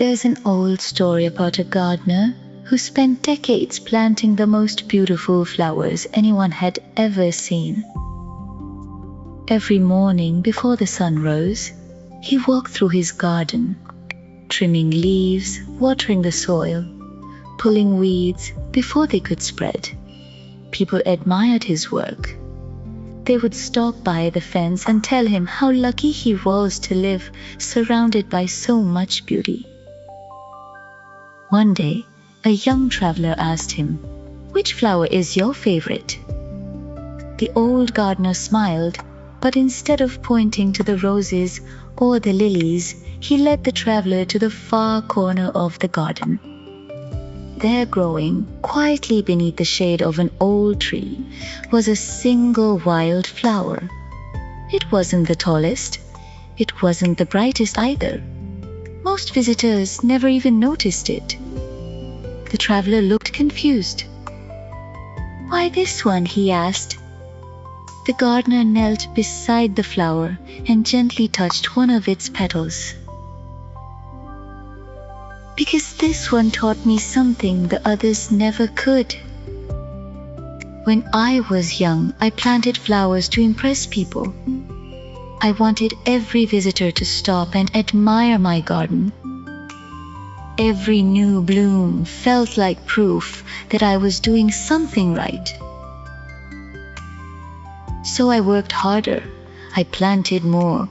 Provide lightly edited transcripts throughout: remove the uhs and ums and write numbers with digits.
There's an old story about a gardener who spent decades planting the most beautiful flowers anyone had ever seen. Every morning before the sun rose, he walked through his garden, trimming leaves, watering the soil, pulling weeds before they could spread. People admired his work. They would stop by the fence and tell him how lucky he was to live surrounded by so much beauty. One day, a young traveler asked him, "Which flower is your favorite?" The old gardener smiled, but instead of pointing to the roses or the lilies, he led the traveler to the far corner of the garden. There, growing quietly beneath the shade of an old tree, was a single wild flower. It wasn't the tallest. It wasn't the brightest either. Most visitors never even noticed it. The traveler looked confused. "Why this one?" he asked. The gardener knelt beside the flower and gently touched one of its petals. "Because this one taught me something the others never could. When I was young, I planted flowers to impress people. I wanted every visitor to stop and admire my garden. Every new bloom felt like proof that I was doing something right. So I worked harder, I planted more,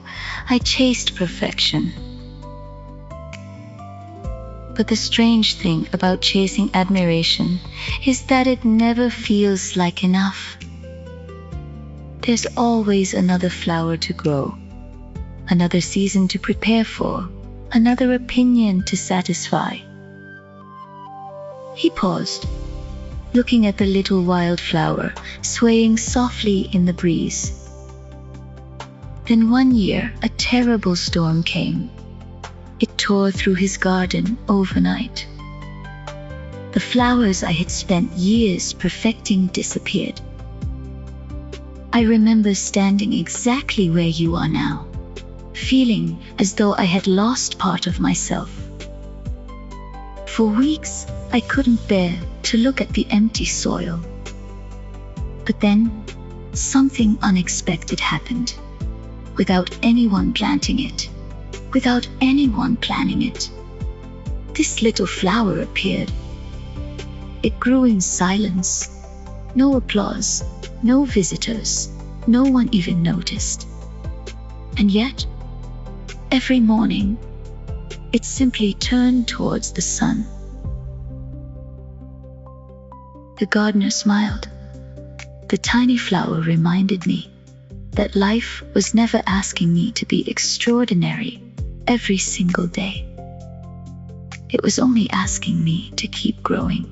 I chased perfection. But the strange thing about chasing admiration is that it never feels like enough. There's always another flower to grow, another season to prepare for, another opinion to satisfy." He paused, looking at the little wildflower swaying softly in the breeze. Then one year, a terrible storm came. It tore through his garden overnight. The flowers I had spent years perfecting disappeared. I remember standing exactly where you are now, feeling as though I had lost part of myself. For weeks, I couldn't bear to look at the empty soil. But then, something unexpected happened. Without anyone planting it, without anyone planning it, this little flower appeared. It grew in silence. No applause, no visitors, no one even noticed. And yet, every morning, it simply turned towards the sun. The gardener smiled. The tiny flower reminded me that life was never asking me to be extraordinary every single day. It was only asking me to keep growing.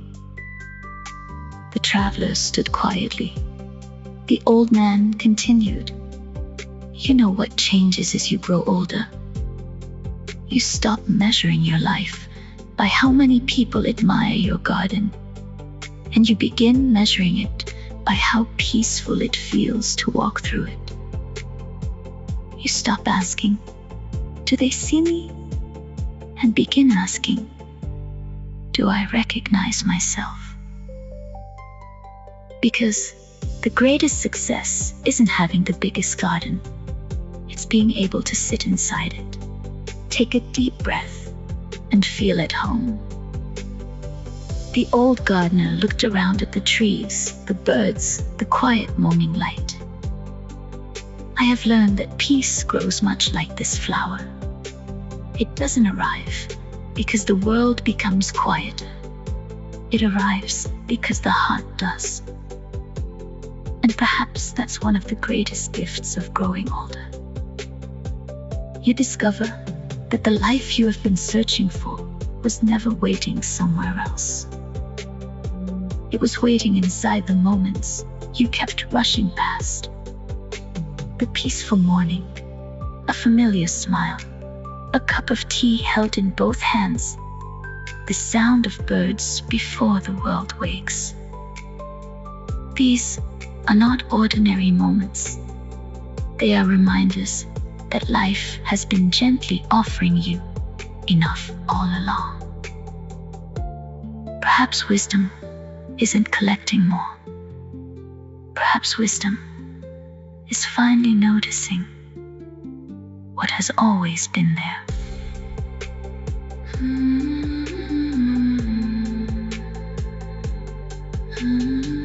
The traveler stood quietly. The old man continued, "You know what changes as you grow older? You stop measuring your life by how many people admire your garden, and you begin measuring it by how peaceful it feels to walk through it. You stop asking, 'Do they see me?' and begin asking, 'Do I recognize myself?' Because the greatest success isn't having the biggest garden. It's being able to sit inside it, take a deep breath, and feel at home." The old gardener looked around at the trees, the birds, the quiet morning light. "I have learned that peace grows much like this flower. It doesn't arrive because the world becomes quieter. It arrives because the heart does. And perhaps that's one of the greatest gifts of growing older. You discover that the life you have been searching for was never waiting somewhere else. It was waiting inside the moments you kept rushing past. The peaceful morning, a familiar smile, a cup of tea held in both hands, the sound of birds before the world wakes. These are not ordinary moments. They are reminders that life has been gently offering you enough all along. Perhaps wisdom isn't collecting more. Perhaps wisdom is finally noticing what has always been there. Mm-hmm.